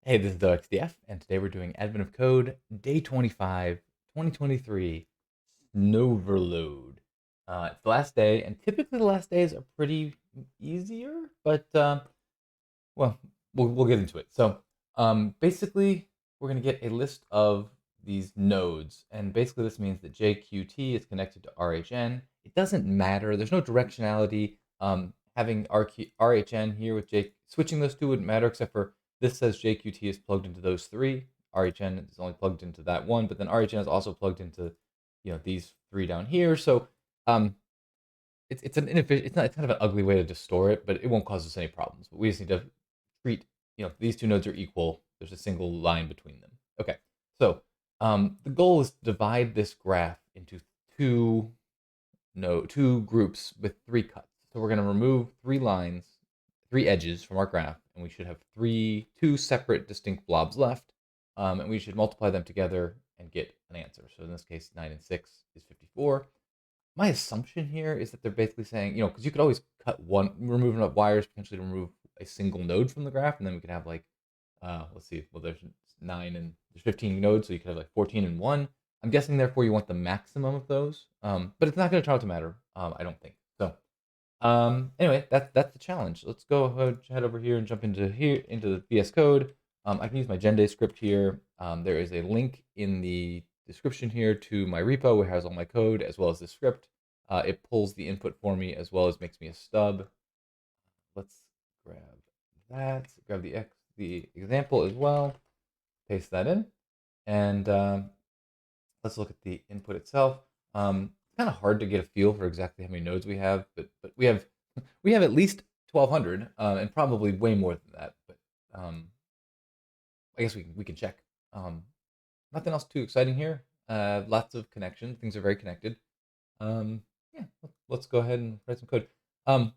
Hey, this is DoXDF, and today we're doing Advent of Code, Day 25, 2023, Snowverload. It's the last day, and typically the last days are pretty easier, but, well, we'll get into it. So, basically, we're going to get a list of these nodes, and basically this means that JQT is connected to RHN. It doesn't matter. There's no directionality. Having RHN here with J, switching those two wouldn't matter, except for this says JQT is plugged into those three. RHN is only plugged into that one, but then RHN is also plugged into, these three down here. So, it's an inefficient. It's kind of an ugly way to just store it, but it won't cause us any problems. But we just need to treat, these two nodes are equal. There's a single line between them. Okay, so the goal is to divide this graph into two groups with three cuts. So we're going to remove three lines, three edges from our graph, and we should have two separate distinct blobs left. And we should multiply them together and get an answer. So in this case, 9 and 6 is 54. My assumption here is that they're basically saying, because you could always remove enough wires potentially to remove a single node from the graph, and then we could have like, let's see, well, there's 9 and there's 15 nodes, so you could have like 14 and 1. I'm guessing, therefore, you want the maximum of those, but it's not going to turn out to matter, I don't think. So, anyway, that's the challenge. Let's go ahead, head over here and jump into the VS Code. I can use my Gende script here. There is a link in the description here to my repo where it has all my code as well as the script. It pulls the input for me as well as makes me a stub. Let's grab that. Grab the example as well. Paste that in, and let's look at the input itself. It's kind of hard to get a feel for exactly how many nodes we have, but we have we have at least 1,200, and probably way more than that. But I guess we can check. Nothing else too exciting here. Lots of connections. Things are very connected. Yeah, let's go ahead and write some code. Um,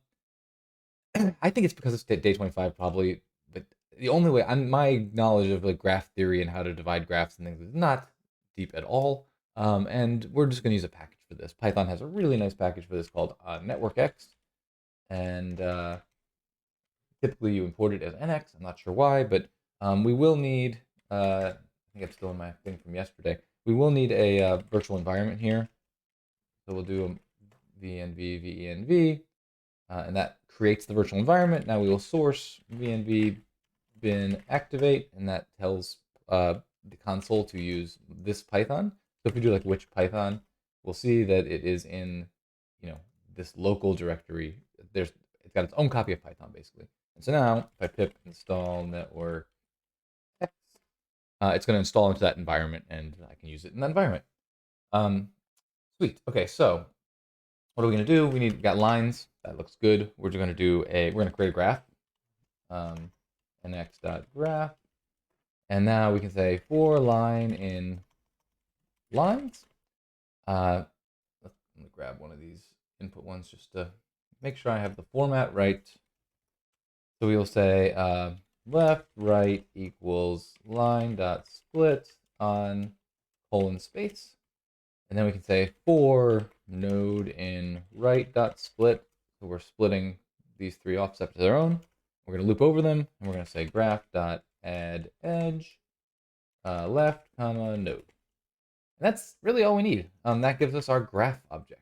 I think it's because it's day 25 probably, but the only way my knowledge of like graph theory and how to divide graphs and things is not deep at all. And we're just going to use a package for this. Python has a really nice package for this called networkx, and typically you import it as nx. I'm not sure why, but we will need. I think it's still in my thing from yesterday. We will need a virtual environment here, so we'll do a venv venv. And that creates the virtual environment. Now we will source venv bin activate, and that tells the console to use this Python. So if we do like which Python, we'll see that it is in, this local directory. It's got its own copy of Python basically. And so now if I pip install network x, it's going to install into that environment, and I can use it in that environment. Sweet. Okay, so what are we going to do? We got lines. That looks good. We're going to create a graph. nx.graph. And now we can say for line in lines. Let me grab one of these input ones just to make sure I have the format right. So we will say left, right equals line dot split on colon space. And then we can say for node in right dot split. So we're splitting these three off separate to their own. We're going to loop over them, and we're going to say graph dot add edge left comma node. And that's really all we need. That gives us our graph object.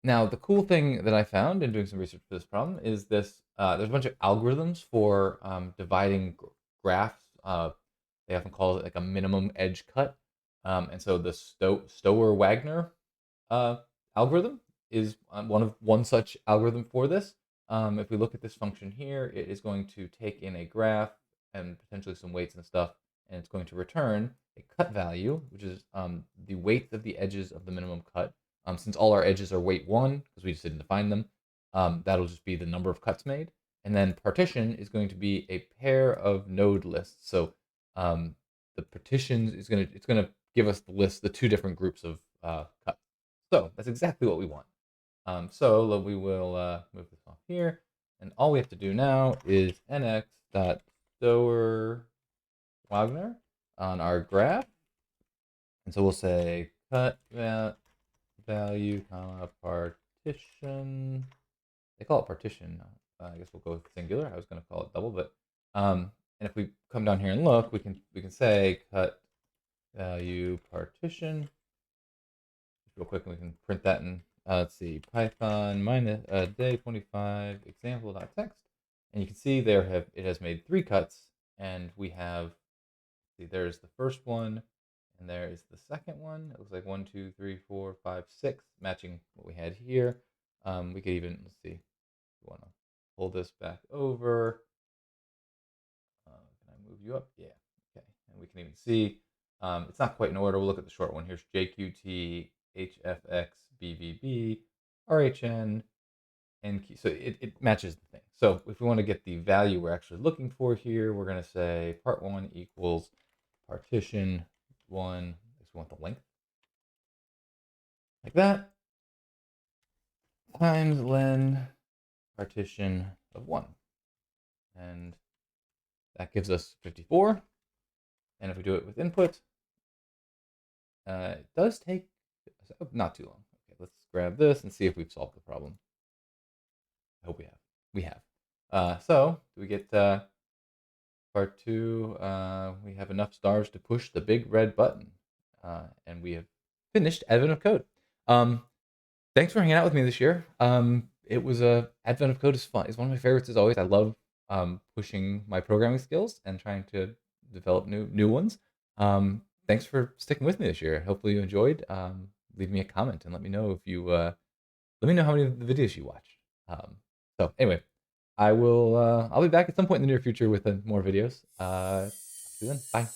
Now the cool thing that I found in doing some research for this problem is this. There's a bunch of algorithms for dividing graphs. They often call it like a minimum edge cut. And so the Stoer-Wagner algorithm is one such algorithm for this. If we look at this function here, it is going to take in a graph and potentially some weights and stuff, and it's going to return a cut value, which is the weight of the edges of the minimum cut. Since all our edges are weight 1, because we just didn't define them, that'll just be the number of cuts made. And then partition is going to be a pair of node lists. So the partitions it's gonna give us the two different groups of cuts. So that's exactly what we want. So we will move this off here, and all we have to do now is nx.Stoer-Wagner on our graph, and so we'll say cut value comma partition. They call it partition. I guess we'll go with singular. I was going to call it double, but And if we come down here and look, we can say cut value partition. Just real quick, we can print that in. Let's see, Python minus day 25 example.txt, and you can see it has made 3 cuts, and we have, see, there's the first one, and there is the second one. It looks like 1, 2, 3, 4, 5, 6, matching what we had here. We could even, let's see, we want to pull this back over. Can I move you up? Yeah. Okay. And we can even see it's not quite in order. We'll look at the short one. Here's JQT, HFX, BVB, RHN, and key. So it matches the thing. So if we want to get the value we're actually looking for here, we're going to say part1 equals partition 1. We want the length. Like that. Times len partition of 1. And that gives us 54. And if we do it with input, it does take not too long. Okay, let's grab this and see if we've solved the problem. I hope we have. We have. So do we get part 2? We have enough stars to push the big red button, and we have finished Advent of Code. Thanks for hanging out with me this year. It was Advent of Code is fun. It's one of my favorites as always. I love pushing my programming skills and trying to develop new ones. Thanks for sticking with me this year. Hopefully you enjoyed. Leave me a comment and let me know if you let me know how many of the videos you watched. So anyway, I'll be back at some point in the near future with more videos. See you then. Bye.